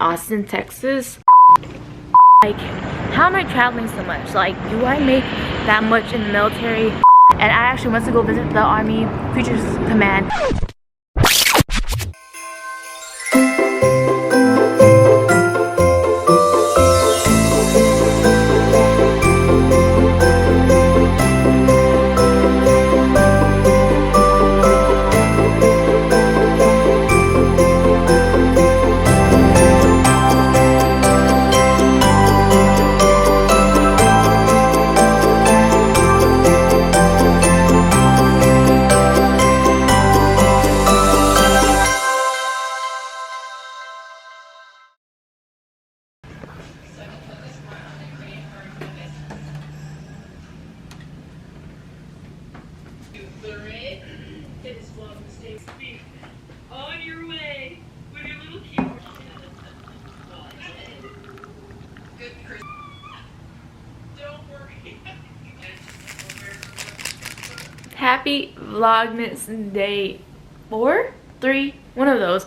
Austin, Texas. Like, how am I traveling so much? Like, do I make that much in the military? And I actually went to go visit the Army Futures Command. It is VlogMAS. On your way with your little keyboard. Good, Chris. Don't worry. Happy VlogMAS day 4, 3, one of those.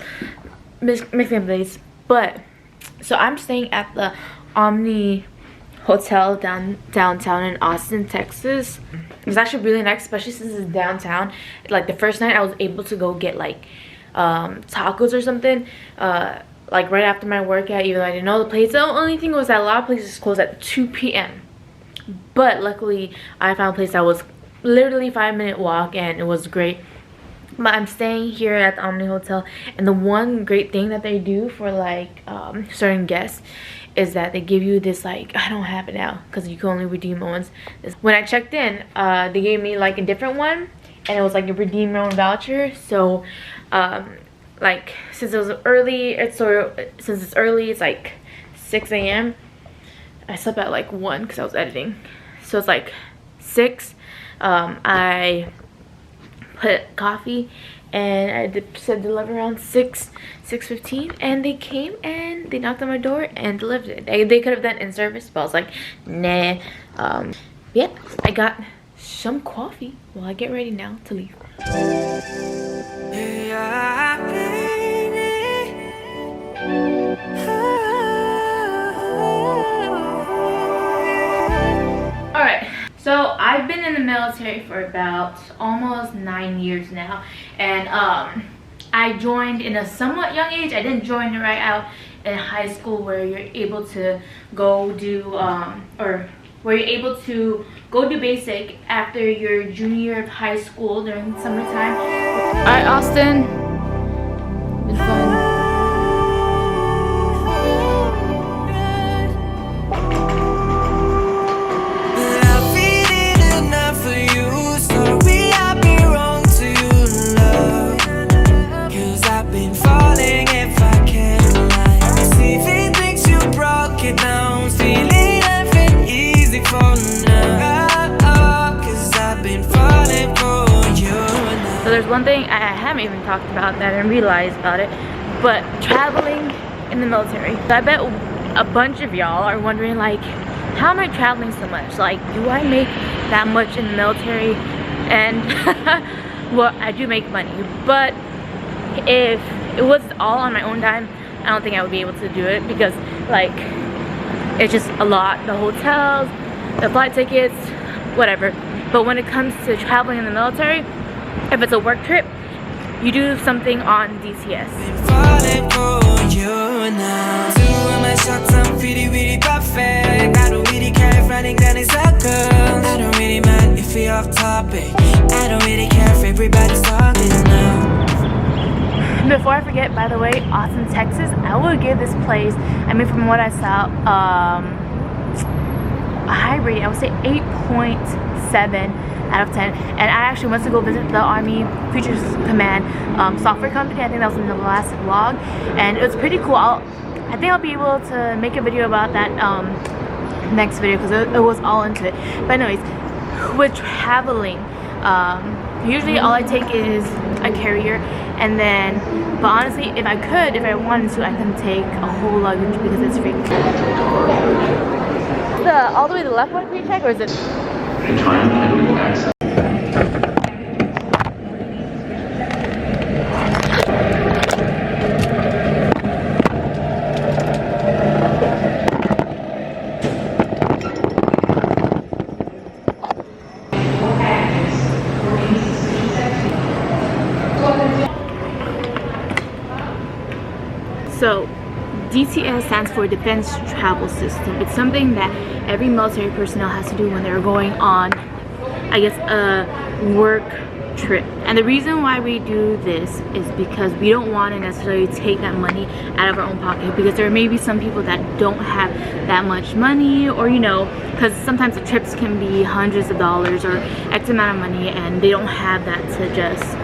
Mixing up days. But so I'm staying at the Omni Hotel downtown in Austin, Texas. It's actually really nice, especially since it's downtown. Like the first night I was able to go get like tacos or something like right after my workout, even though I didn't know the place. The only thing was that a lot of places closed at 2 p.m. but luckily I found a place that was literally 5-minute walk and it was great. But I'm staying here at the Omni Hotel, and the one great thing that they do for like certain guests is that they give you this, like, I don't have it now because you can only redeem once. When I checked in, they gave me like a different one, and it was like a redeem your own voucher. So like since it was early, since it's early, it's like 6 a.m. I slept at like 1 because I was editing, so it's like 6. I put coffee and I said deliver around 6:15, and they came and they knocked on my door and delivered it. They could have done in service, but I was like, nah. Yeah, I got some coffee while I get ready now to leave. Alright, so I've been in the military for about almost 9 years now, and I joined in a somewhat young age. I didn't join right out in high school where you're able to go do basic after your junior year of high school during summertime. Alright, Austin, been fun. So there's one thing I haven't even talked about that I didn't realize about it, but traveling in the military. So I bet a bunch of y'all are wondering, like, how am I traveling so much? Like, do I make that much in the military? And well, I do make money, but if it was all on my own dime, I don't think I would be able to do it, because like it's just a lot. The hotels, the flight tickets, whatever. But when it comes to traveling in the military, if it's a work trip, you do something on DCS. Before I forget, by the way, Austin, Texas, I would give this place, I mean, from what I saw, a high rating. I would say 8.7 out of 10. And I actually went to go visit the Army Futures Command software company. I think that was in the last vlog, and it was pretty cool. I think I'll be able to make a video about that next video, because it was all into it. But anyways, with traveling, usually all I take is a carrier, and then, but honestly, if I wanted to, I can take a whole luggage because it's free. All the way to the left one pre-check, or is it? DTS stands for Defense Travel System. It's something that every military personnel has to do when they're going on, I guess, a work trip. And the reason why we do this is because we don't want to necessarily take that money out of our own pocket, because there may be some people that don't have that much money, or you know, because sometimes the trips can be hundreds of dollars or X amount of money, and they don't have that to just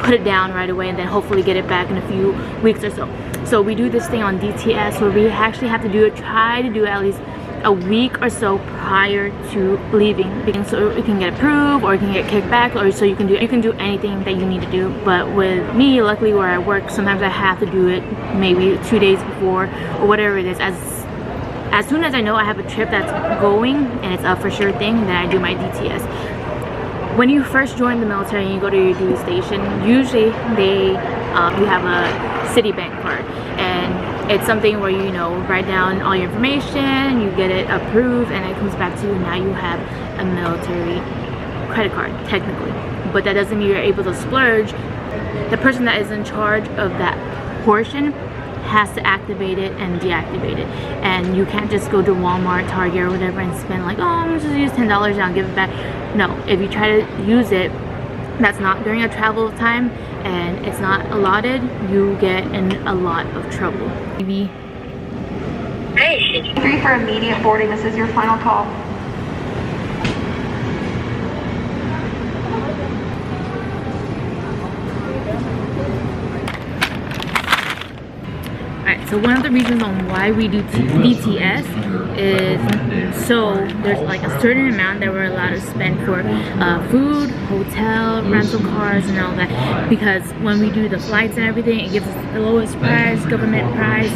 put it down right away and then hopefully get it back in a few weeks or so. So we do this thing on DTS where we actually have to do it, try to do it at least a week or so prior to leaving, so it can get approved or it can get kicked back, or so you can do anything that you need to do. But with me, luckily where I work, sometimes I have to do it maybe 2 days before or whatever it is. As soon as I know I have a trip that's going and it's a for sure thing, then I do my DTS. When you first join the military and you go to your duty station, usually you have a Citibank card, and it's something where you know, write down all your information, you get it approved, and it comes back to you, and now you have a military credit card technically. But that doesn't mean you're able to splurge. The person that is in charge of that portion has to activate it and deactivate it, and you can't just go to Walmart, Target, or whatever and spend like, oh, I'm gonna just use $10 and I'll give it back. No, if you try to use it, that's not during a travel time and it's not allotted, you get in a lot of trouble. Maybe. Hey, 3 for immediate boarding. This is your final call. Alright, so one of the reasons on why we do DTS is so there's like a certain amount that we're allowed to spend for food, hotel, rental cars, and all that. Because when we do the flights and everything, it gives us the lowest price, government price.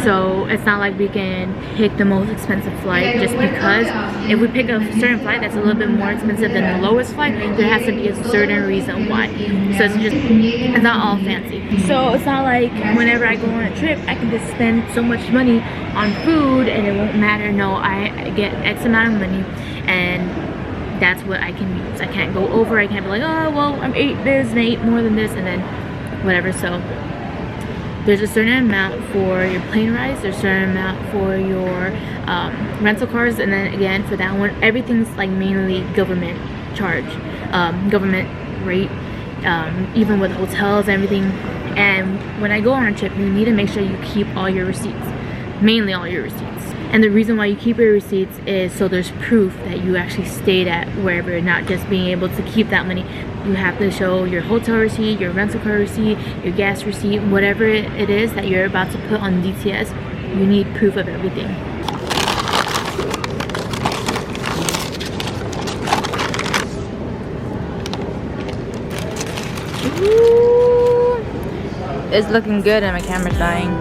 So it's not like we can pick the most expensive flight just because. If we pick a certain flight that's a little bit more expensive than the lowest flight, there has to be a certain reason why. So it's not all fancy. So it's not like whenever I go on a trip, I can just spend so much money on food and it won't matter. No, I get X amount of money and that's what I can use. I can't go over. I can't be like, oh, well, I ate this and I ate more than this and then whatever. So there's a certain amount for your plane rides, there's a certain amount for your rental cars, and then again for that one, everything's like mainly government charge, government rate, even with hotels and everything. And when I go on a trip, you need to make sure you keep all your receipts, mainly all your receipts. And the reason why you keep your receipts is so there's proof that you actually stayed at wherever, not just being able to keep that money. You have to show your hotel receipt, your rental car receipt, your gas receipt, whatever it is that you're about to put on DTS, you need proof of everything. Ooh, it's looking good and my camera's dying.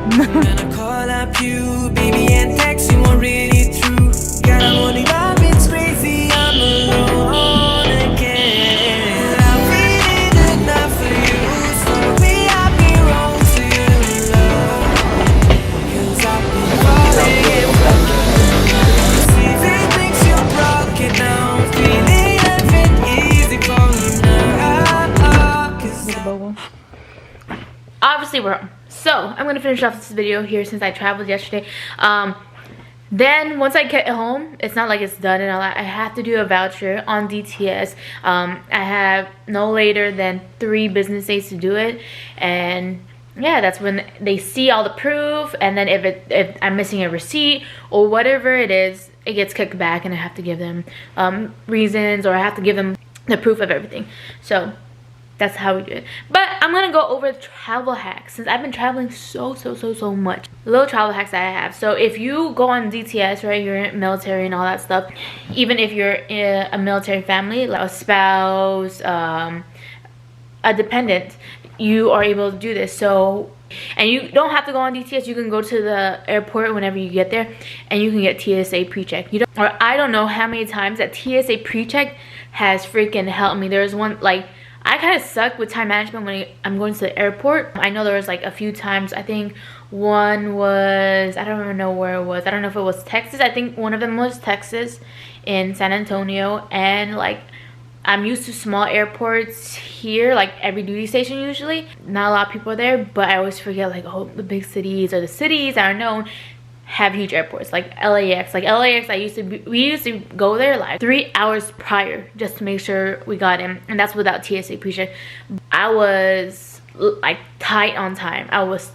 Obviously we're home. So I'm gonna finish off this video here since I traveled yesterday. Then once I get home, it's not like it's done and all that. I have to do a voucher on DTS. I have no later than 3 business days to do it, and yeah, that's when they see all the proof. And then if I'm missing a receipt or whatever it is, it gets kicked back and I have to give them reasons, or I have to give them the proof of everything. So that's how we do it. But I'm gonna go over the travel hacks since I've been traveling so much. Little travel hacks that I have. So if you go on DTS, right, you're in military and all that stuff, even if you're in a military family, like a spouse, a dependent, you are able to do this. So, and you don't have to go on DTS. You can go to the airport whenever you get there and you can get TSA pre-check. Or I don't know how many times that TSA pre-check has freaking helped me. There's one, like, I kind of suck with time management when I'm going to the airport. I know there was like a few times. I think one was, I don't even know where it was. I don't know if it was Texas. I think one of them was Texas in San Antonio. And like I'm used to small airports here, like every duty station usually. Not a lot of people are there, but I always forget like, oh, the big cities or the cities that are known have huge airports like LAX. Like LAX, we used to go there like 3 hours prior just to make sure we got in, and that's without TSA pre-check. I was like tight on time. I was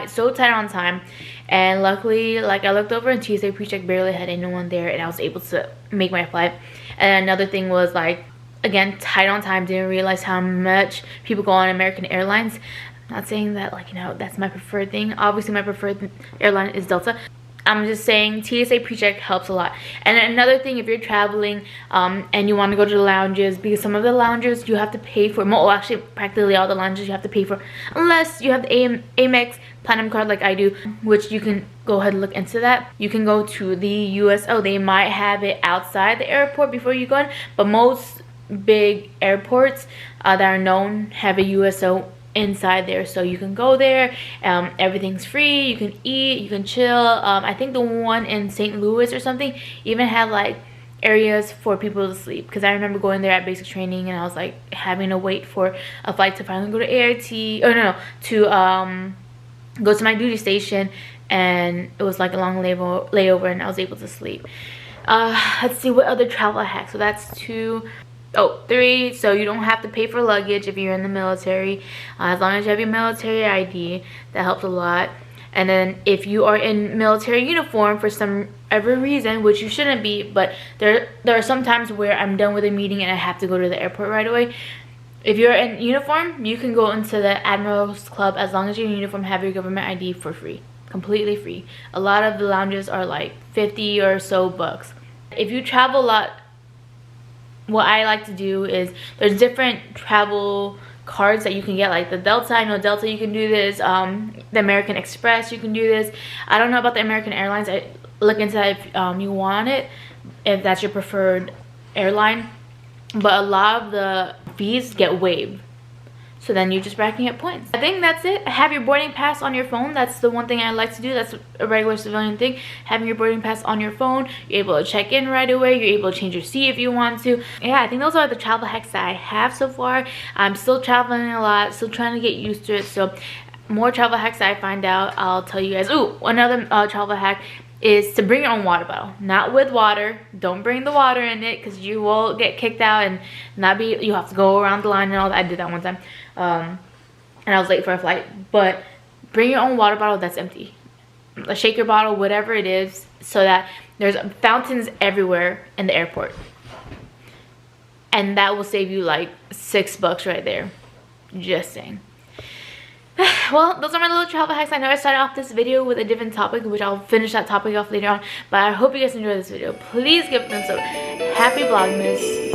so tight on time, and luckily, like, I looked over and TSA pre-check barely had anyone there, and I was able to make my flight. And another thing was, like, again, tight on time. Didn't realize how much people go on American Airlines. Not saying that, like, you know, that's my preferred thing. Obviously my preferred airline is Delta. I'm just saying TSA pre-check helps a lot. And another thing, if you're traveling and you want to go to the lounges, because some of the lounges you have to pay for, well, actually practically all the lounges you have to pay for, unless you have the Amex Platinum card like I do, which you can go ahead and look into that. You can go to the USO. They might have it outside the airport before you go in, but most big airports that are known have a USO inside there, so you can go there. Everything's free. You can eat, you can chill. I think the one in St. Louis or something even had like areas for people to sleep, because I remember going there at basic training and I was like having to wait for a flight to finally go to ART, or no, to go to my duty station, and it was like a long layover and I was able to sleep. Let's see what other travel hacks. So that's 2. Oh, 3. So you don't have to pay for luggage if you're in the military, as long as you have your military ID. That helps a lot. And then if you are in military uniform for some ever reason, which you shouldn't be, but there are some times where I'm done with a meeting and I have to go to the airport right away. If you're in uniform, you can go into the Admirals Club as long as you're in uniform, have your government ID for free, completely free. A lot of the lounges are like 50 or so bucks. If you travel a lot, what I like to do is, there's different travel cards that you can get, like the Delta. I know Delta, you can do this. The American Express, you can do this. I don't know about the American Airlines. I look into that if you want it, if that's your preferred airline. But a lot of the fees get waived, so then you're just racking up points. I think that's it. Have your boarding pass on your phone. That's the one thing I like to do. That's a regular civilian thing. Having your boarding pass on your phone, you're able to check in right away. You're able to change your seat if you want to. Yeah, I think those are the travel hacks that I have so far. I'm still traveling a lot, still trying to get used to it. So more travel hacks that I find out, I'll tell you guys. Ooh, another travel hack is to bring your own water bottle. Not with water. Don't bring the water in it, because you will get kicked out and you have to go around the line and all that. I did that one time. And I was late for a flight. But bring your own water bottle that's empty. A shaker bottle, whatever it is, so that there's fountains everywhere in the airport. And that will save you like $6 right there. Just saying. Well, those are my little travel hacks. I know I started off this video with a different topic, which I'll finish that topic off later on, but I hope you guys enjoyed this video. Please give it a thumbs up. Happy Vlogmas.